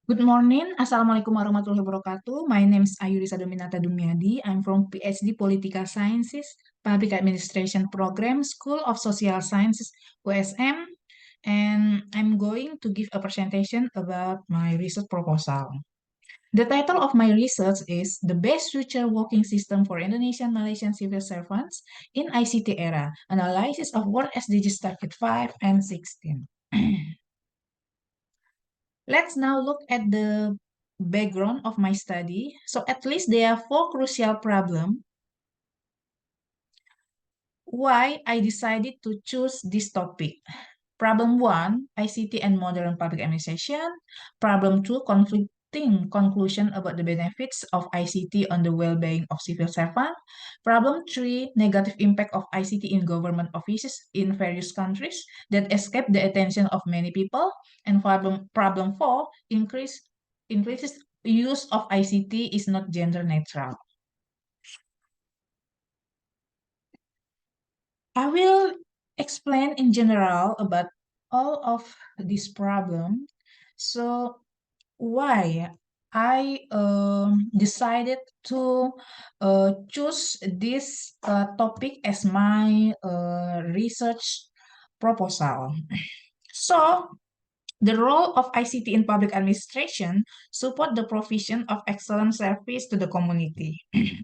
Good morning. Assalamualaikum warahmatullahi wabarakatuh. My name is Ayurisa Dominata Dumyadi. I'm from PhD Political Sciences, Public Administration Program, School of Social Sciences, USM, and I'm going to give a presentation about my research proposal. The title of my research is The Best Future Working System for Indonesian Malaysian Civil Servants in ICT Era, Analysis of World SDGs Target 5 and 16. Let's now look at the background of my study. So at least there are four crucial problems why I decided to choose this topic. Problem one, ICT and modern public administration. Problem two, conflicting conclusion about the benefits of ICT on the well-being of civil servant. Problem three, negative impact of ICT in government offices in various countries that escape the attention of many people. And problem four, increases use of ICT is not gender neutral. I will explain in general about all of this problem. So why I decided to choose this topic as my research proposal. So the role of ICT in public administration support the provision of excellent service to the community.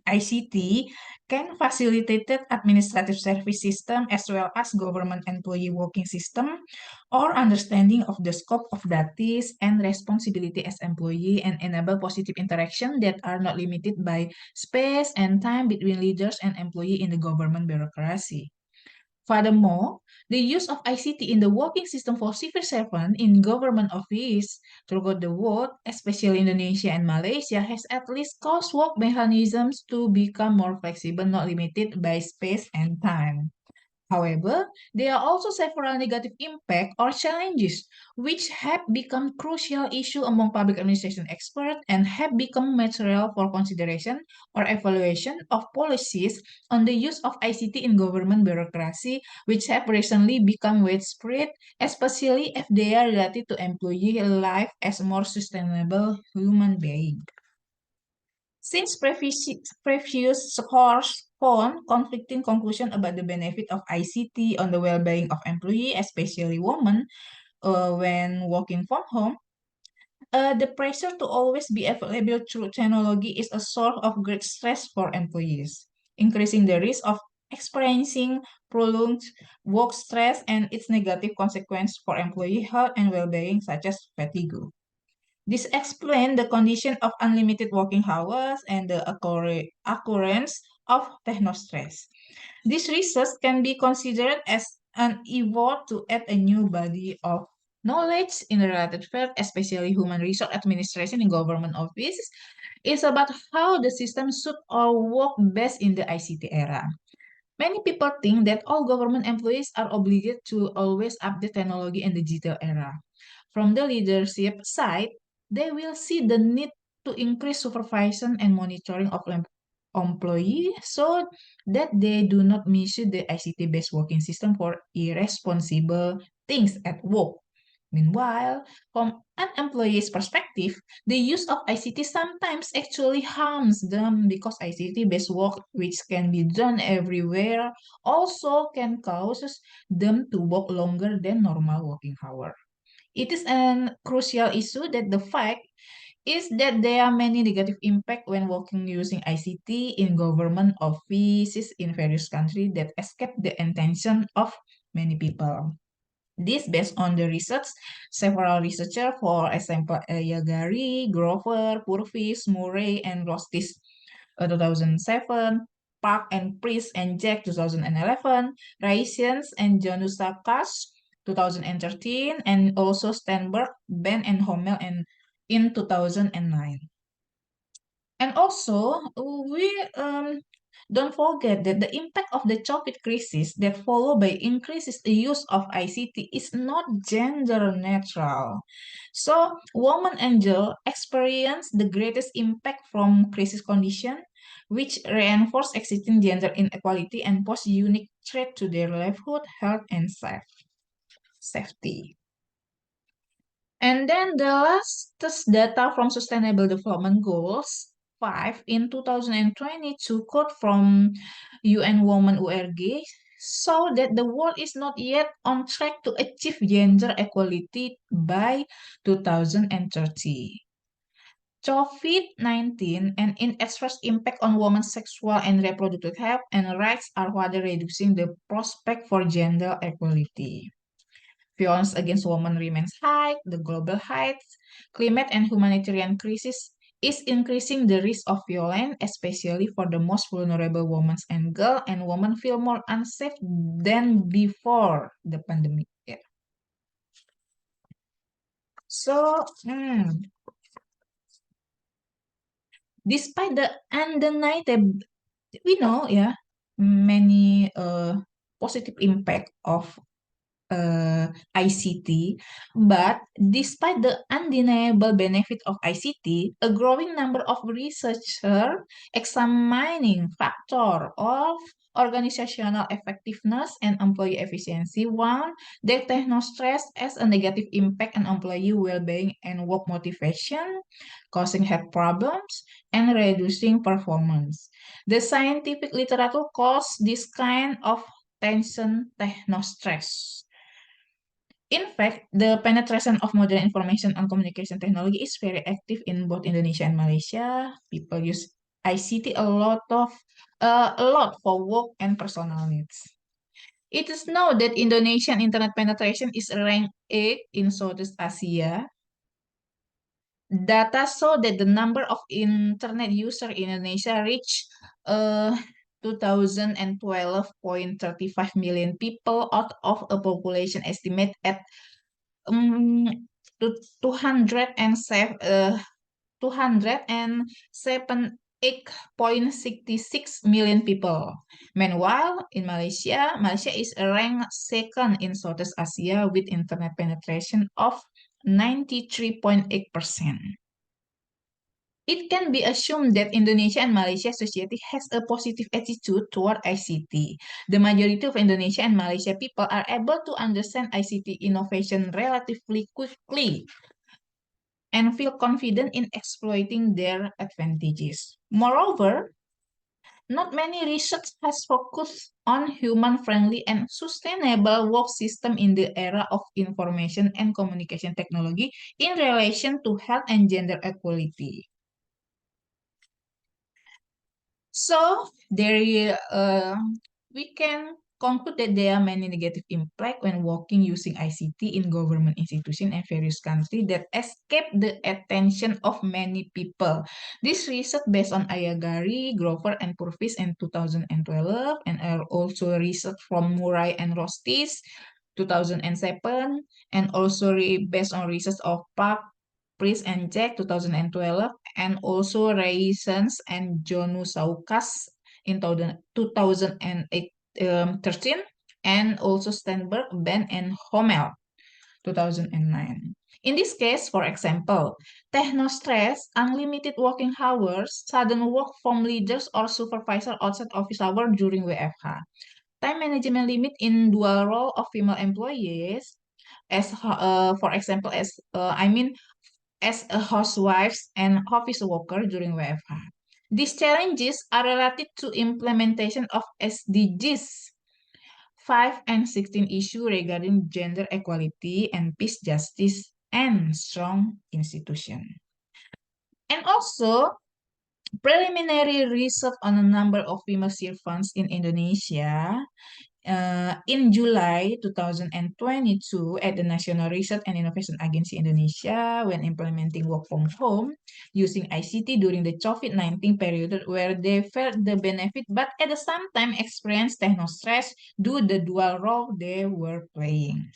ICT can facilitate administrative service system as well as government employee working system or understanding of the scope of duties and responsibility as employee and enable positive interaction that are not limited by space and time between leaders and employee in the government bureaucracy. Furthermore, the use of ICT in the working system for civil servants in government office throughout the world, especially Indonesia and Malaysia, has at least caused work mechanisms to become more flexible, not limited by space and time. However, there are also several negative impacts or challenges which have become crucial issue among public administration experts and have become material for consideration or evaluation of policies on the use of ICT in government bureaucracy, which have recently become widespread, especially if they are related to employee life as more sustainable human being. Since previous scores found conflicting conclusion about the benefit of ICT on the well-being of employee, especially women, when working from home, the pressure to always be available through technology is a source of great stress for employees, increasing the risk of experiencing prolonged work stress and its negative consequence for employee health and well-being, such as fatigue. This explains the condition of unlimited working hours and the occurrence of technostress. This research can be considered as an effort to add a new body of knowledge in the related field, especially human resource administration in government offices. It's about how the system should all work best in the ICT era. Many people think that all government employees are obligated to always update technology in the digital era. From the leadership side, they will see the need to increase supervision and monitoring of employees so that they do not misuse the ICT-based working system for irresponsible things at work. Meanwhile, from an employee's perspective, the use of ICT sometimes actually harms them because ICT-based work, which can be done everywhere, also can cause them to work longer than normal working hour. It is a crucial issue that the fact is that there are many negative impact when working using ICT in government offices in various countries that escape the intention of many people. This based on the research, several researchers, for example, Yagari, Grover, Purvis, Murray, and Rostis 2007, Park and Priest and Jack 2011, Raisians and Janusakas 2013, and also Stenberg, Ben and Hommel in 2009. And also, we don't forget that the impact of the COVID crisis that followed by increases the use of ICT is not gender neutral. So, women and girls experience the greatest impact from crisis condition, which reinforce existing gender inequality and pose unique threat to their livelihood, health, and safety. And then the latest data from Sustainable Development Goals 5 in 2022 quote from UN Women URG show that the world is not yet on track to achieve gender equality by 2030. COVID-19 and its adverse impact on women's sexual and reproductive health and rights are further reducing the prospect for gender equality. Violence against women remains high, the global heights, climate and humanitarian crisis is increasing the risk of violence, especially for the most vulnerable women and girls, and women feel more unsafe than before the pandemic. Yeah. So, despite the undeniable, we know, yeah, many positive impact of ICT, but despite the undeniable benefit of ICT, a growing number of researchers examining factor of organizational effectiveness and employee efficiency one that technostress has a negative impact on employee well-being and work motivation, causing health problems and reducing performance. The scientific literature calls this kind of tension technostress. In fact, the penetration of modern information and communication technology is very active in both Indonesia and Malaysia. People use ICT a lot for work and personal needs. It is known that Indonesian internet penetration is ranked 8 in Southeast Asia. Data show that the number of internet users in Indonesia reached 2012.35 million people out of a population estimate at um, 207 278.66 million people. Meanwhile, in Malaysia, Malaysia is ranked second in Southeast Asia with internet penetration of 93.8%. It can be assumed that Indonesia and Malaysia society has a positive attitude toward ICT. The majority of Indonesia and Malaysia people are able to understand ICT innovation relatively quickly and feel confident in exploiting their advantages. Moreover, not many research has focused on human-friendly and sustainable work system in the era of information and communication technology in relation to health and gender equality. So we can conclude that there are many negative impact when working using ICT in government institutions and various countries that escape the attention of many people. This research based on Ayagari, Grover, and Purvis in 2012, and are also research from Murray and Rostis 2007, and also based on research of Park, Priest and Jack 2012, and also Raisins and Jonusaukas in 2013, and also Stenberg, Ben, and Hommel 2009. In this case, for example, technostress, unlimited working hours, sudden work from leaders or supervisor outside office hour during WFH, time management limit in dual role of female employees, as for example, as a housewives and office worker during WFH. These challenges are related to implementation of SDGs 5 and 16 issue regarding gender equality and peace, justice, and strong institution. And also, preliminary research on a number of female servants in Indonesia in July 2022 at the National Research and Innovation Agency Indonesia when implementing work from home using ICT during the COVID-19 period where they felt the benefit but at the same time experienced technostress due to the dual role they were playing.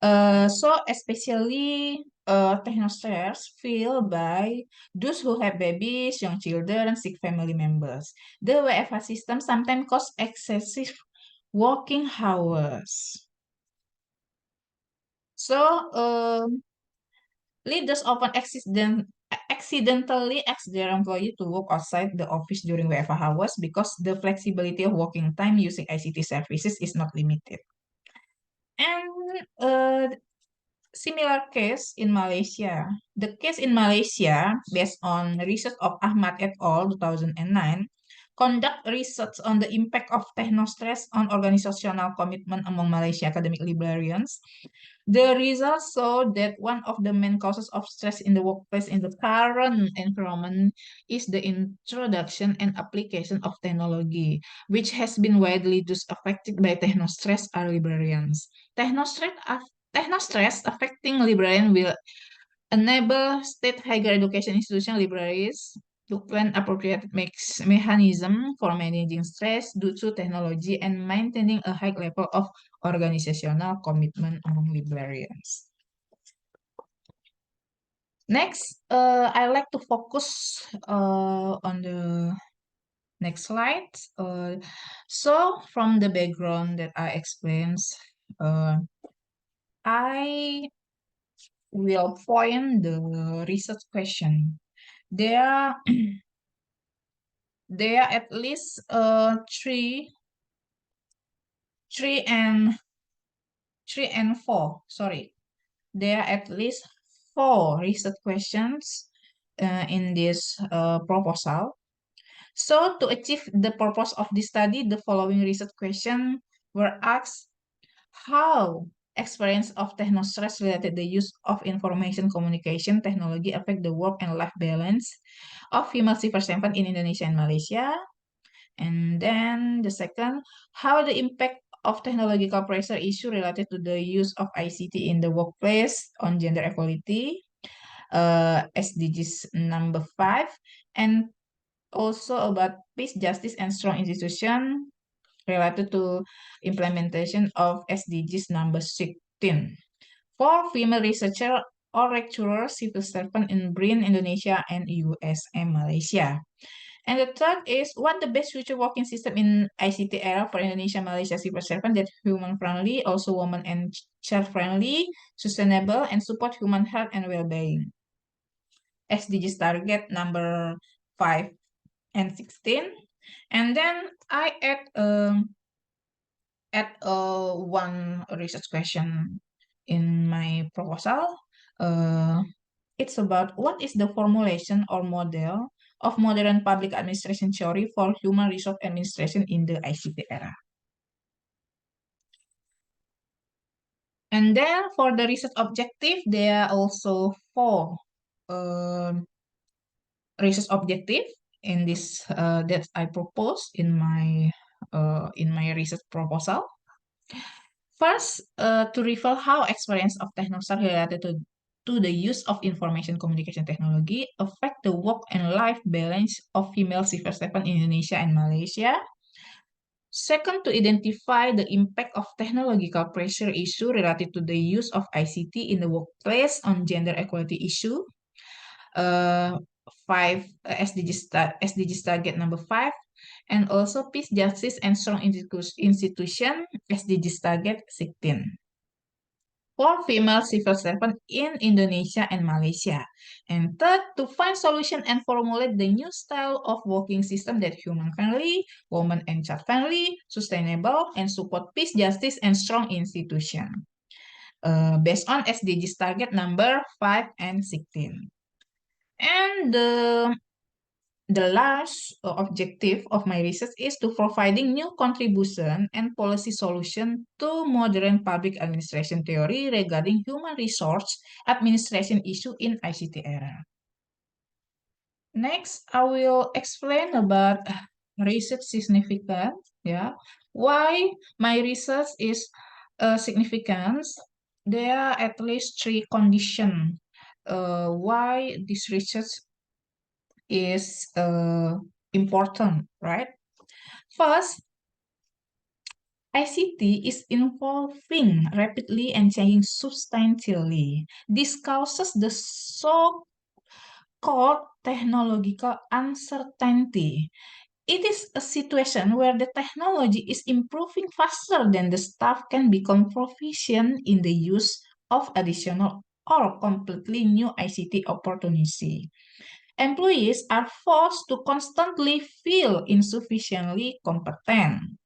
So especially technostress feel by those who have babies, young children, sick family members. The WFH system sometimes cause excessive working hours. So leaders often accidentally ask their employee to work outside the office during WFH hours because the flexibility of working time using ICT services is not limited. And similar case in Malaysia. The case in Malaysia, based on research of Ahmad et al. 2009, conduct research on the impact of technostress on organizational commitment among Malaysia academic librarians. The results show that one of the main causes of stress in the workplace in the current environment is the introduction and application of technology, which has been widely thus affected by technostress are librarians. Technostress Technostress affecting librarians will enable state higher education institution libraries to plan appropriate mechanism for managing stress due to technology and maintaining a high level of organizational commitment among librarians. Next, I like to focus on the next slide. From the background that I explained, uh, I will point the research question. There are there are at least three and three and four. Sorry, there are at least four research questions in this proposal. So to achieve the purpose of this study, the following research questions were asked: how experience of technostress related the use of information communication technology affect the work and life balance of female civil servant in Indonesia and Malaysia? And then the second, how the impact of technological pressure issue related to the use of ICT in the workplace on gender equality, SDGs number 5, and also about peace, justice, and strong institution related to implementation of SDGs number 16. For female researcher or lecturer civil servant in BRIN, Indonesia, and US and Malaysia. And the third is what the best future working system in ICT era for Indonesia, Malaysia civil servant that human friendly, also woman and child friendly, sustainable, and support human health and well-being. SDGs target number 5 and 16. And then I add one research question in my proposal. Uh, it's about what is the formulation or model of modern public administration theory for human resource administration in the ICT era. And then for the research objective, there are also four research objective in this that I propose in my research proposal. First, to reveal how experience of technostress related to the use of information communication technology affect the work and life balance of female civil servants in Indonesia and Malaysia. Second, to identify the impact of technological pressure issue related to the use of ICT in the workplace on gender equality issue. Uh, SDGs target number 5, and also peace, justice, and strong institution, SDGs target 16. For female civil servant in Indonesia and Malaysia. And third, to find solution and formulate the new style of working system that human-friendly, woman and child-friendly, sustainable, and support peace, justice, and strong institution. Based on SDGs target number 5 and 16. And the last objective of my research is to providing new contribution and policy solution to modern public administration theory regarding human resource administration issue in ICT era. Next, I will explain about research significance. Yeah, why my research is significant. There are at least three conditions why this research is important, right? First, ICT is evolving rapidly and changing substantially. This causes the so-called technological uncertainty. It is a situation where the technology is improving faster than the staff can become proficient in the use of additional or completely new ICT opportunity. Employees are forced to constantly feel insufficiently competent.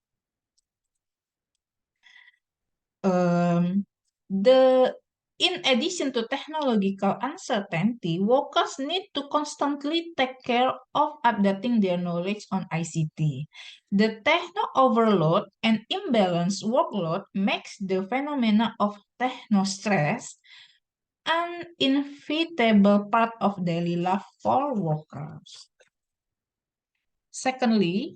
Um, the In addition to technological uncertainty, workers need to constantly take care of updating their knowledge on ICT. The techno overload and imbalanced workload makes the phenomena of techno stress an inevitable part of daily life for workers. Secondly,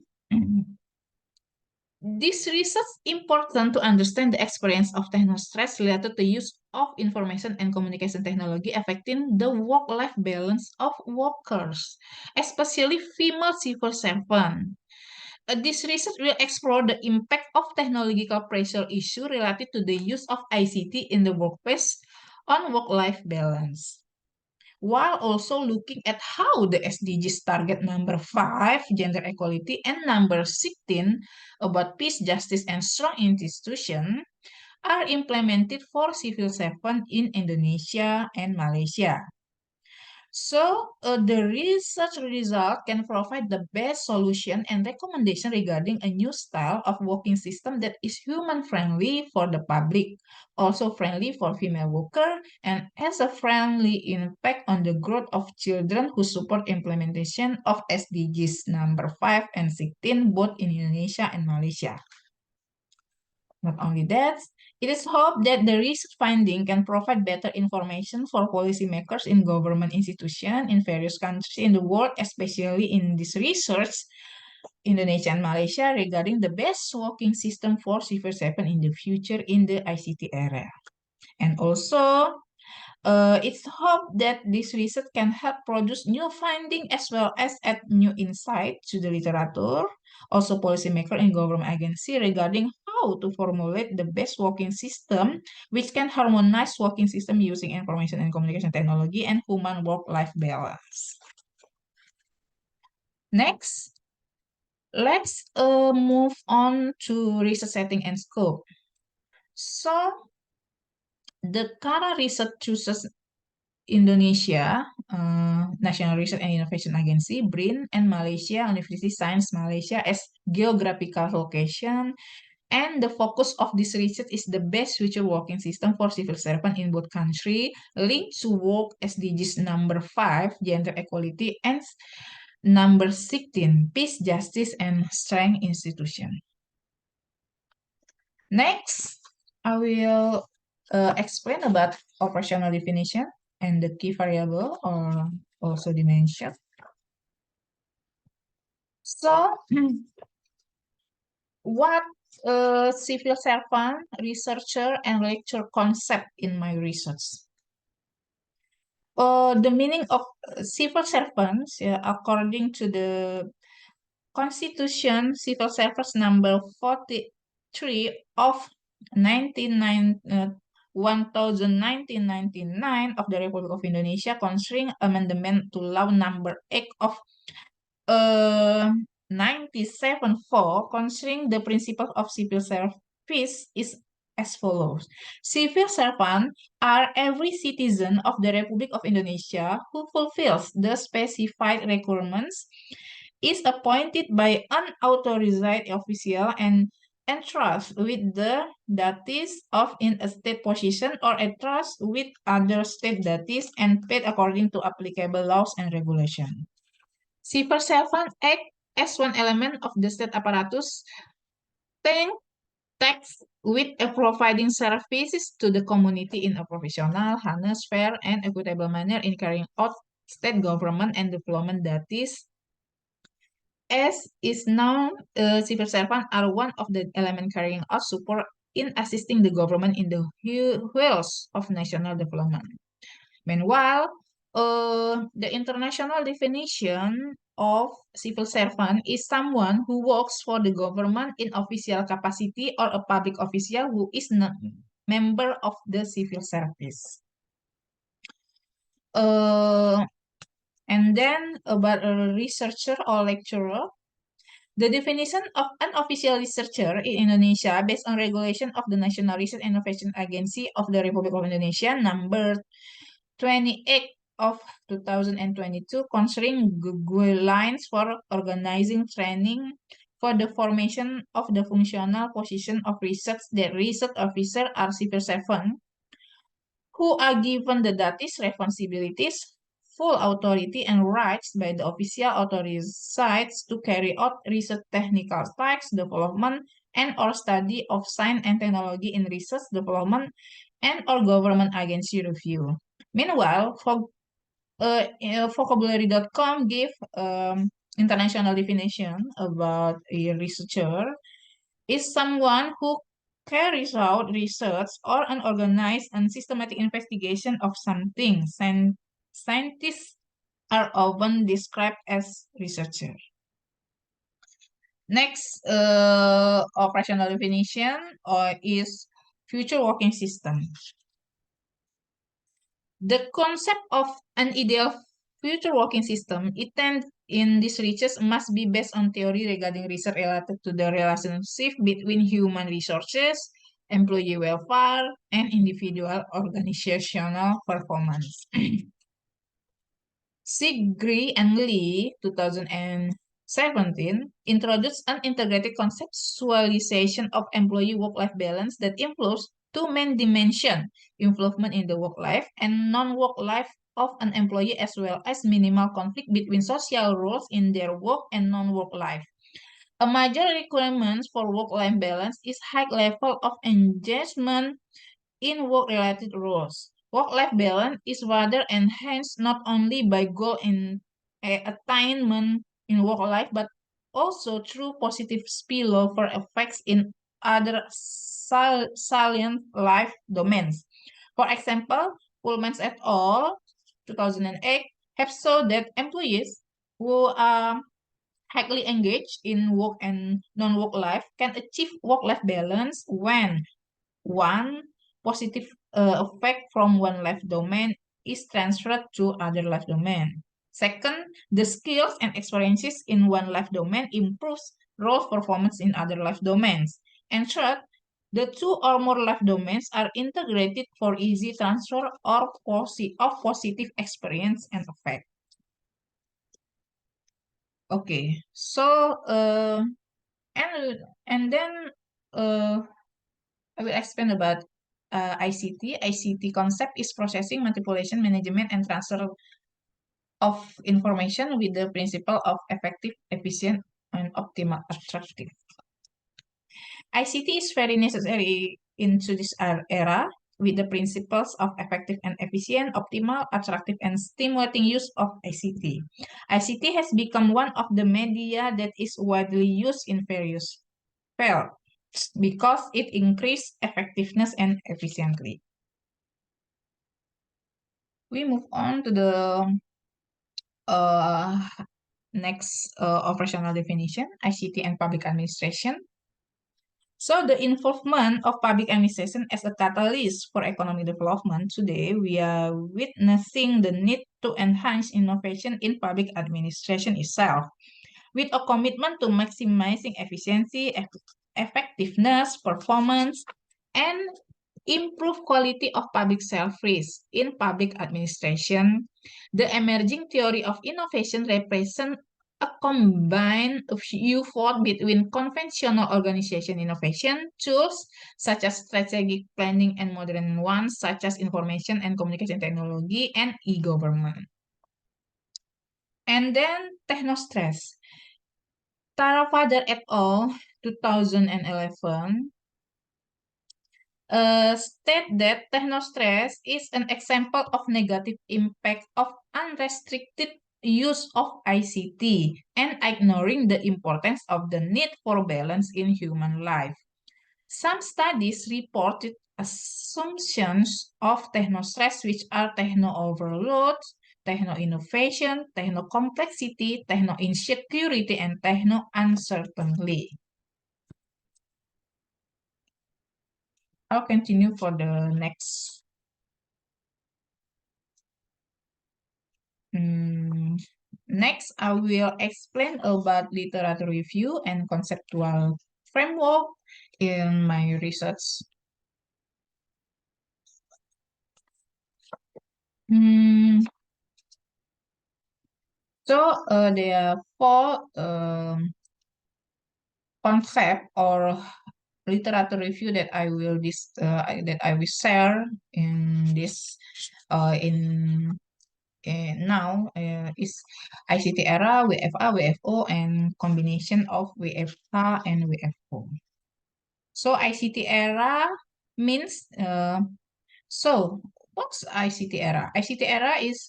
this research important to understand the experience of technostress related to use of information and communication technology affecting the work-life balance of workers, especially female civil servants. This research will explore the impact of technological pressure issue related to the use of ICT in the workplace on work-life balance, while also looking at how the SDGs target number 5, gender equality, and number 16, about peace, justice, and strong institution, are implemented for civil servants in Indonesia and Malaysia. So, the research result can provide the best solution and recommendation regarding a new style of working system that is human-friendly for the public, also friendly for female worker, and has a friendly impact on the growth of children who support implementation of SDGs number 5 and 16 both in Indonesia and Malaysia. Not only that, it is hoped that the research finding can provide better information for policymakers in government institutions in various countries in the world, especially in this research, Indonesia and Malaysia, regarding the best working system for civil servants in the future in the ICT era. And also, it's hoped that this research can help produce new findings as well as add new insight to the literature, also policymaker and government agency regarding how to formulate the best working system, which can harmonize working system using information and communication technology and human work-life balance. Next, let's move on to research setting and scope. So, the current research chooses Indonesia, National Research and Innovation Agency, BRIN, and Malaysia, University Science Malaysia as geographical location. And the focus of this research is the best future working system for civil servants in both countries, linked to work SDGs number 5, gender equality, and number 16, peace, justice, and strength institution. Next, I will explain about operational definition and the key variable or also dimension. So, what civil servant, researcher, and lecturer concept in my research? The meaning of civil servants, according to the Constitution, Civil Service number 43 of 1999 of the Republic of Indonesia concerning amendment to Law number 8 of 97/4 concerning the principles of civil service is as follows. Civil servants are every citizen of the Republic of Indonesia who fulfills the specified requirements, is appointed by an authorized official and entrusted with the duties of in a state position or entrusted with other state duties and paid according to applicable laws and regulations. Civil servants act as one element of the state apparatus, paying tax with providing services to the community in a professional, honest, fair, and equitable manner in carrying out state government and development duties. As is known, civil servants are one of the elements carrying out support in assisting the government in the wheels of national development. Meanwhile, the international definition of civil servant is someone who works for the government in official capacity or a public official who is not member of the civil service. And then about a researcher or lecturer, the definition of an official researcher in Indonesia based on regulation of the National Research and Innovation Agency of the Republic of Indonesia number 28 of 2022 concerning guidelines for organizing training for the formation of the functional position of research that research officer are civil servants who are given the duties, responsibilities, full authority, and rights by the official authorities to carry out research technical tasks, development, and or study of science and technology in research, development, and or government agency review. Meanwhile, vocabulary.com give international definition about a researcher is someone who carries out research or an organized and systematic investigation of something. Scientists are often described as researchers. Next, operational definition is future working system. The concept of an ideal future working system in these research must be based on theory regarding research related to the relationship between human resources, employee welfare, and individual organizational performance. Sigri and Lee, 2017, introduced an integrated conceptualization of employee work-life balance that includes two main dimensions, involvement in the work life and non-work life of an employee, as well as minimal conflict between social roles in their work and non-work life. A major requirement for work-life balance is high level of engagement in work-related roles. Work-life balance is rather enhanced not only by goal in attainment in work life, but also through positive spillover effects in other salient life domains. For example, Pullman et al. 2008 have shown that employees who are highly engaged in work and non-work life can achieve work-life balance when one positive effect from one life domain is transferred to other life domain. Second, the skills and experiences in one life domain improves role performance in other life domains. And third, the two or more life domains are integrated for easy transfer or of positive experience and effect. Okay, so and then uh, I will explain about ICT. ICT concept is processing, manipulation, management, and transfer of information with the principle of effective, efficient, and optimal attractive. ICT is very necessary into this era with the principles of effective and efficient, optimal, attractive, and stimulating use of ICT. ICT has become one of the media that is widely used in various fields because it increases effectiveness and efficiently. We move on to the uh, next operational definition, ICT and public administration. So the involvement of public administration as a catalyst for economic development today, we are witnessing the need to enhance innovation in public administration itself, with a commitment to maximizing efficiency, effectiveness, performance, and improve quality of public service in public administration. The emerging theory of innovation represents a combined effort between conventional organization innovation tools such as strategic planning and modern ones such as information and communication technology and e-government. And then technostress. Tarafather et al. 2011 state that technostress is an example of negative impact of unrestricted use of ICT and ignoring the importance of the need for balance in human life. Some studies reported assumptions of technostress which are techno-overload, techno-innovation, techno-complexity, techno-insecurity, and techno-uncertainty. I'll continue for the next. Next, I will explain about literature review and conceptual framework in my research. So there are four concept or literature review that I will share in this in now is ICT era, WFA, WFO, and combination of WFH and WFO. So ICT era means so what's ICT era? ICT era is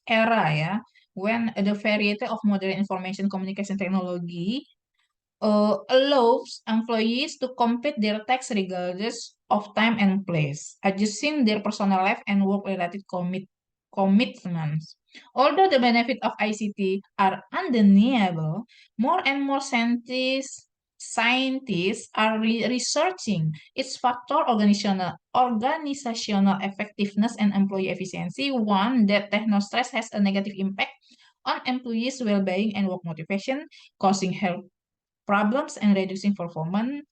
era ya when the variety of modern information communication technology allows employees to complete their tasks regardless of time and place, adjusting their personal life and work-related commitments. Although the benefits of ICT are undeniable, more and more scientists are researching its factor organizational effectiveness and employee efficiency. One, that technostress has a negative impact on employees' well-being and work motivation, causing health problems and reducing performance.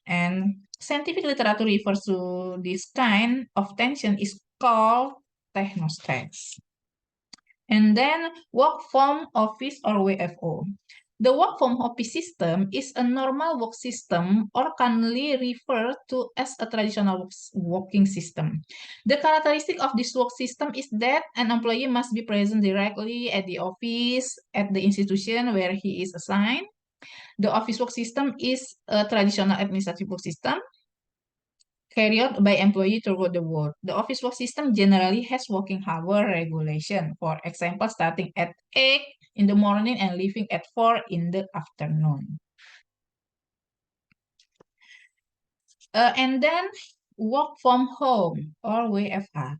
And scientific literature refers to this kind of tension is called technostress. And then work from office or WFO. The work from office system is a normal work system or commonly referred to as a traditional working system. The characteristic of this work system is that an employee must be present directly at the office, at the institution where he is assigned. The office work system is a traditional administrative work system carried out by employees throughout the world. The office work system generally has working hour regulation, for example, starting at 8 in the morning and leaving at 4 in the afternoon. And then work from home or WFH.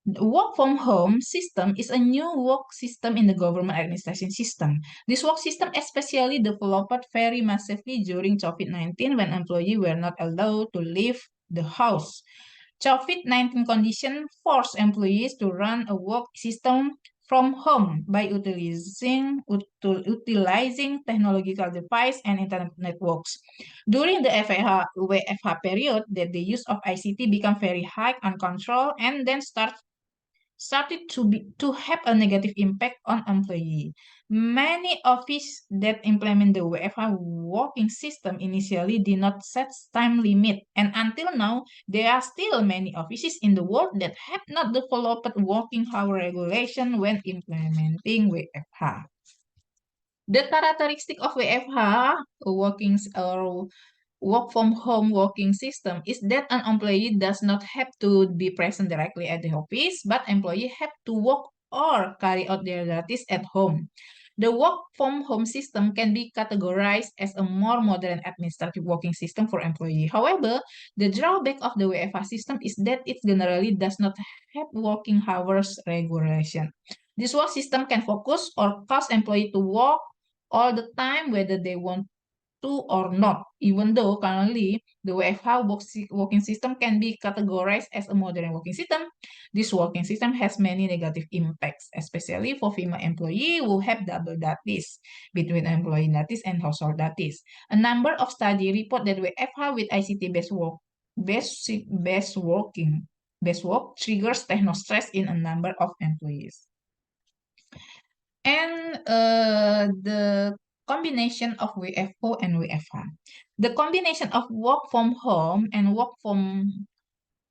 The work from home system is a new work system in the government administration system. This work system especially developed very massively during COVID-19 when employees were not allowed to leave the house. COVID-19 condition forced employees to run a work system from home by utilizing technological device and internet networks. During the WFH period, that the use of ICT became very high uncontrolled and then started to have a negative impact on employee. Many offices that implement the WFH working system initially did not set time limit, and until now, there are still many offices in the world that have not developed working hour regulation when implementing WFH. The characteristic of WFH work from home working system is that an employee does not have to be present directly at the office, but employee have to work or carry out their duties at home. The work from home system can be categorized as a more modern administrative working system for employee. However, the drawback of the WFH system is that it generally does not have working hours regulation. This work system can focus or cause employee to work all the time whether they want to or not, even though currently the WFH working system can be categorized as a modern working system. This working system has many negative impacts, especially for female employees who have double duties between employee duties and household duties. A number of studies report that WFH with ICT-based work triggers technostress in a number of employees. And the combination of WFO and WFH. The combination of work from home and work from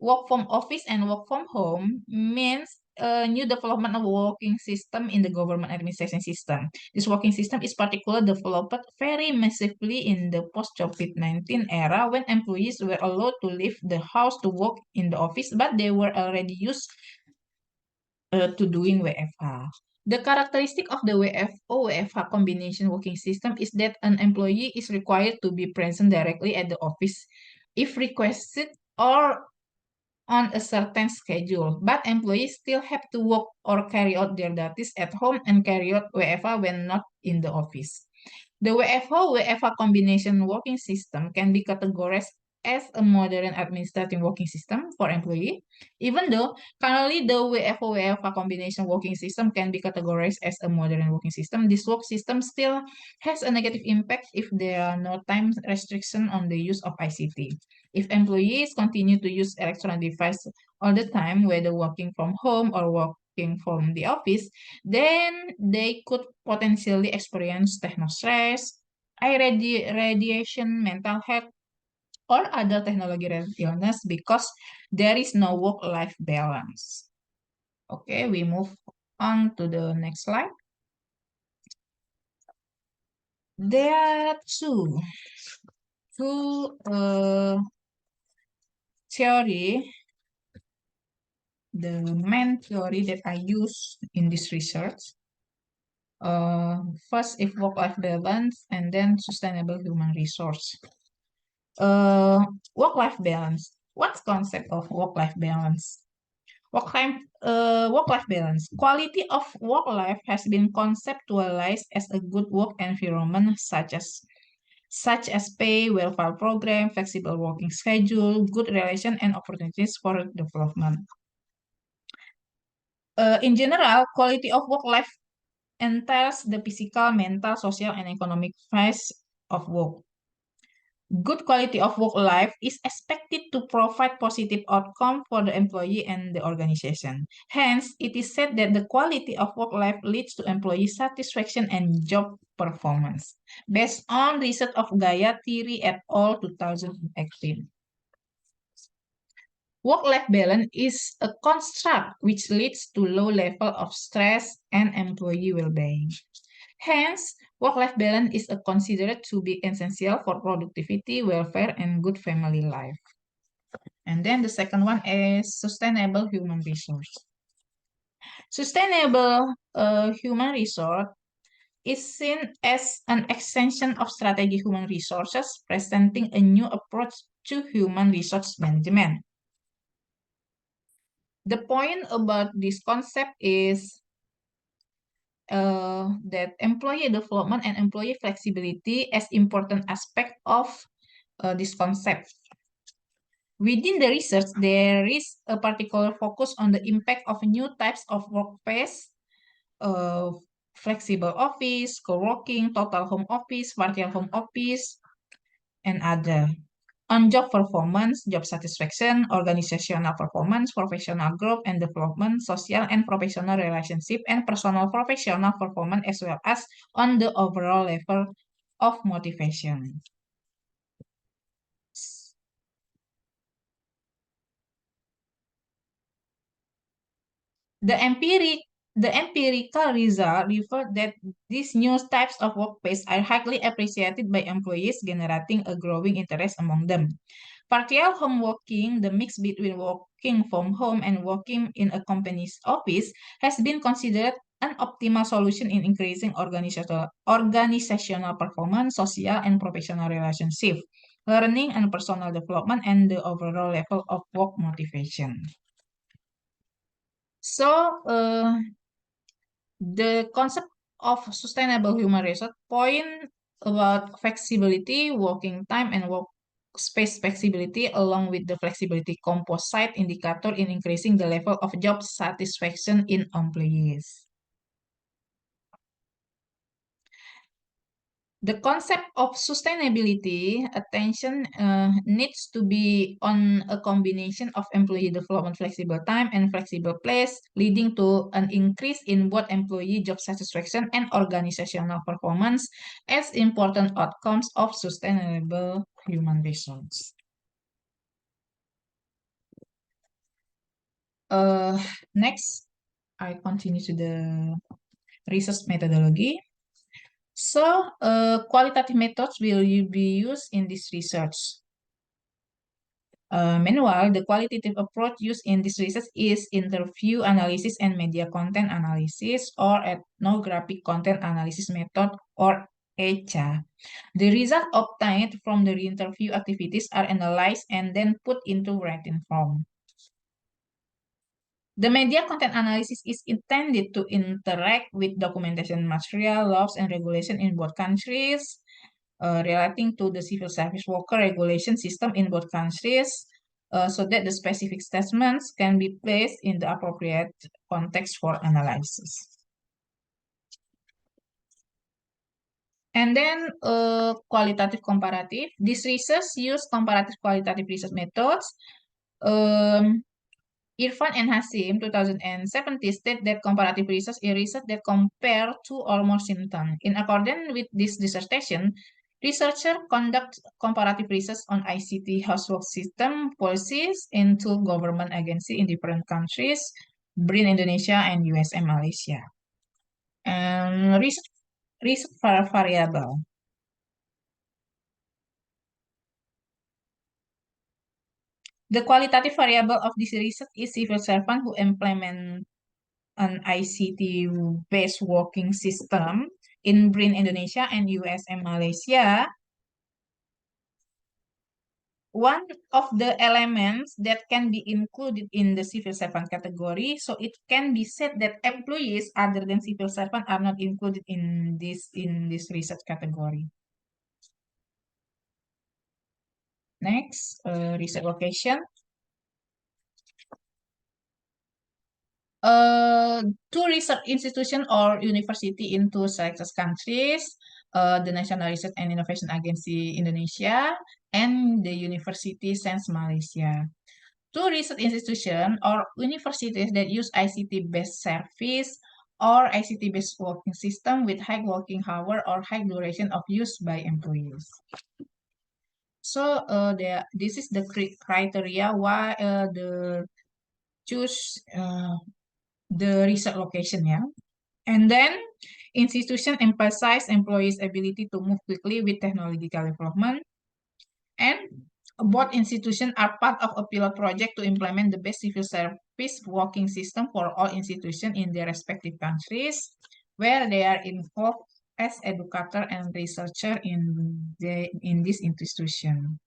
office and work from home means a new development of working system in the government administration system. This working system is particularly developed very massively in the post-COVID-19 era when employees were allowed to leave the house to work in the office, but they were already used to doing WFH. The characteristic of the WFH combination working system is that an employee is required to be present directly at the office if requested or on a certain schedule, but employees still have to work or carry out their duties at home and carry out WFH when not in the office. The WFH combination working system can be categorized as a modern administrative working system for employee, even though currently the WFH combination working system can be categorized as a modern working system. This work system still has a negative impact if there are no time restriction on the use of ICT. If employees continue to use electronic devices all the time, whether working from home or working from the office, then they could potentially experience technostress, radiation, mental health or other technology-related illness because there is no work-life balance. Okay, we move on to the next slide. There are two theory, the main theory that I use in this research. First is work-life balance, and then sustainable human resource. Uh, Work-life balance. What's concept of work-life balance? Work-life balance. Quality of work life has been conceptualized as a good work environment such as pay, welfare program, flexible working schedule, good relation, and opportunities for development. In general, quality of work life entails the physical, mental, social, and economic phase of work. Good quality of work life is expected to provide positive outcome for the employee and the organization. Hence, it is said that the quality of work life leads to employee satisfaction and job performance, based on research of Gayatri et al. 2018. Work-life balance is a construct which leads to low level of stress and employee well-being. Hence, work-life balance is considered to be essential for productivity, welfare, and good family life. And then the second one is sustainable human resource. Sustainable human resource is seen as an extension of strategic human resources, presenting a new approach to human resource management. The point about this concept is that employee development and employee flexibility as important aspect of this concept. Within the research, there is a particular focus on the impact of new types of workplace, uh, flexible office, co-working, total home office, partial home office, and other. On job performance, job satisfaction, organizational performance, professional growth and development, social and professional relationship, and personal professional performance, as well as on the overall level of motivation. The empirical result revealed that these new types of workplace are highly appreciated by employees, generating a growing interest among them. Partial home working, the mix between working from home and working in a company's office, has been considered an optimal solution in increasing organizational performance, social and professional relationship, learning and personal development, and the overall level of work motivation. So, the concept of sustainable human resource point about flexibility, working time, and work space flexibility, along with the flexibility composite indicator in increasing the level of job satisfaction in employees. The concept of sustainability attention needs to be on a combination of employee development, flexible time, and flexible place, leading to an increase in both employee job satisfaction and organizational performance as important outcomes of sustainable human resource. Next, I continue to the research methodology. So, qualitative methods will be used in this research. Meanwhile, the qualitative approach used in this research is interview analysis and media content analysis, or ethnographic content analysis method, or ECHA. The results obtained from the interview activities are analyzed and then put into written form. The media content analysis is intended to interact with documentation material, laws, and regulation in both countries, relating to the civil service worker regulation system in both countries, so that the specific statements can be placed in the appropriate context for analysis. And then qualitative comparative. This research used comparative qualitative research methods. Irfan and Hasim, 2017, state that comparative research is research that compare two or more symptoms. In accordance with this dissertation, Researchers conduct comparative research on ICT household system policies into government agency in different countries, BRIN Indonesia and US and Malaysia. And research variable. The qualitative variable of this research is civil servant who implement an ICT-based working system in BRIN Indonesia and US and Malaysia. One of the elements that can be included in the civil servant category, so it can be said that employees other than civil servant are not included in this research category. Next, research location. Two research institution or university in two selected countries, the National Research and Innovation Agency Indonesia and the University Sains Malaysia. Two research institutions or universities that use ICT-based service or ICT-based working system with high working hour or high duration of use by employees. So this is the criteria why the choose the research location, yeah. And then institution emphasize employees' ability to move quickly with technological development. And both institutions are part of a pilot project to implement the best civil service working system for all institutions in their respective countries, where they are involved as educator and researcher in this institution.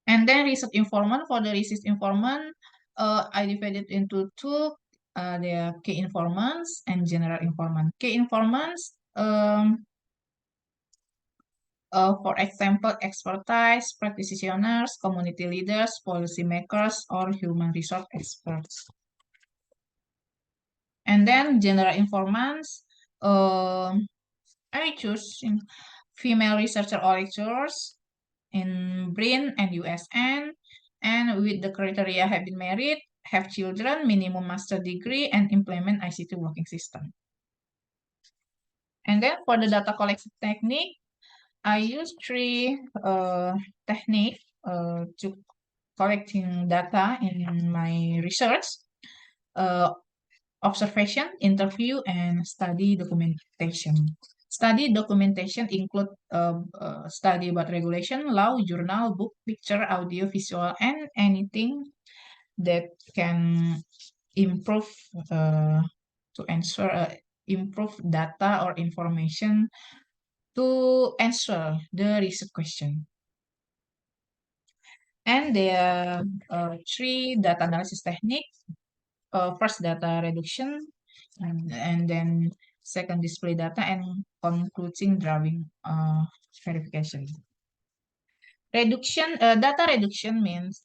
And then research informant. For the research informant, I divided into two. They are key informants and general informant. Key informants, for example, expertise, practitioners, community leaders, policymakers, or human resource experts. And then general informants, I choose female researcher or lecturers in BRIN and USN, and with the criteria have been married, have children, minimum master degree, and implement ICT working system. And then for the data collection technique, I use three techniques to collecting data in my research. Observation, interview, and study documentation. Study documentation include study about regulation, law, journal, book, picture, audio, visual, and anything that can improve to answer improve data or information to answer the research question. And there are three data analysis techniques. First, data reduction, and then second, display data, and concluding drawing verification. Data reduction means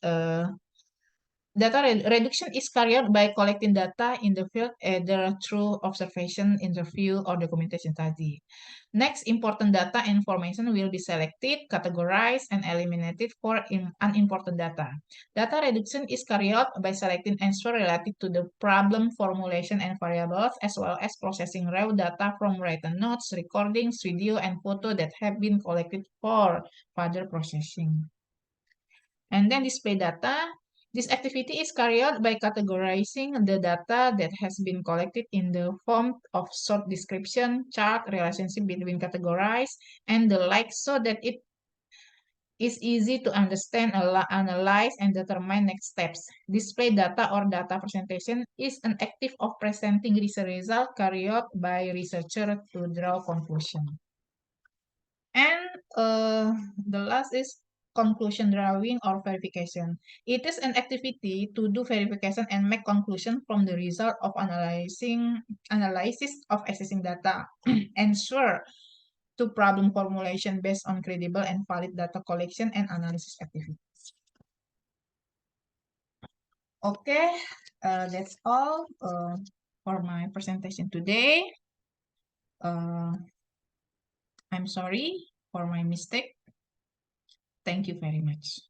data reduction is carried out by collecting data in the field either through observation, interview, or documentation study. Next, important data information will be selected, categorized, and eliminated for unimportant data. Data reduction is carried out by selecting answers related to the problem formulation and variables, as well as processing raw data from written notes, recordings, video, and photo that have been collected for further processing. And then display data. This activity is carried out by categorizing the data that has been collected in the form of short description, chart, relationship between categorized, and the like, so that it is easy to understand, analyze, and determine next steps. Display data or data presentation is an active of presenting research result carried out by researcher to draw conclusion. And the last is conclusion drawing or verification. It is an activity to do verification and make conclusion from the result of analysis of existing data. Ensure to problem formulation based on credible and valid data collection and analysis activities. Okay, that's all for my presentation today. I'm sorry for my mistake. Thank you very much.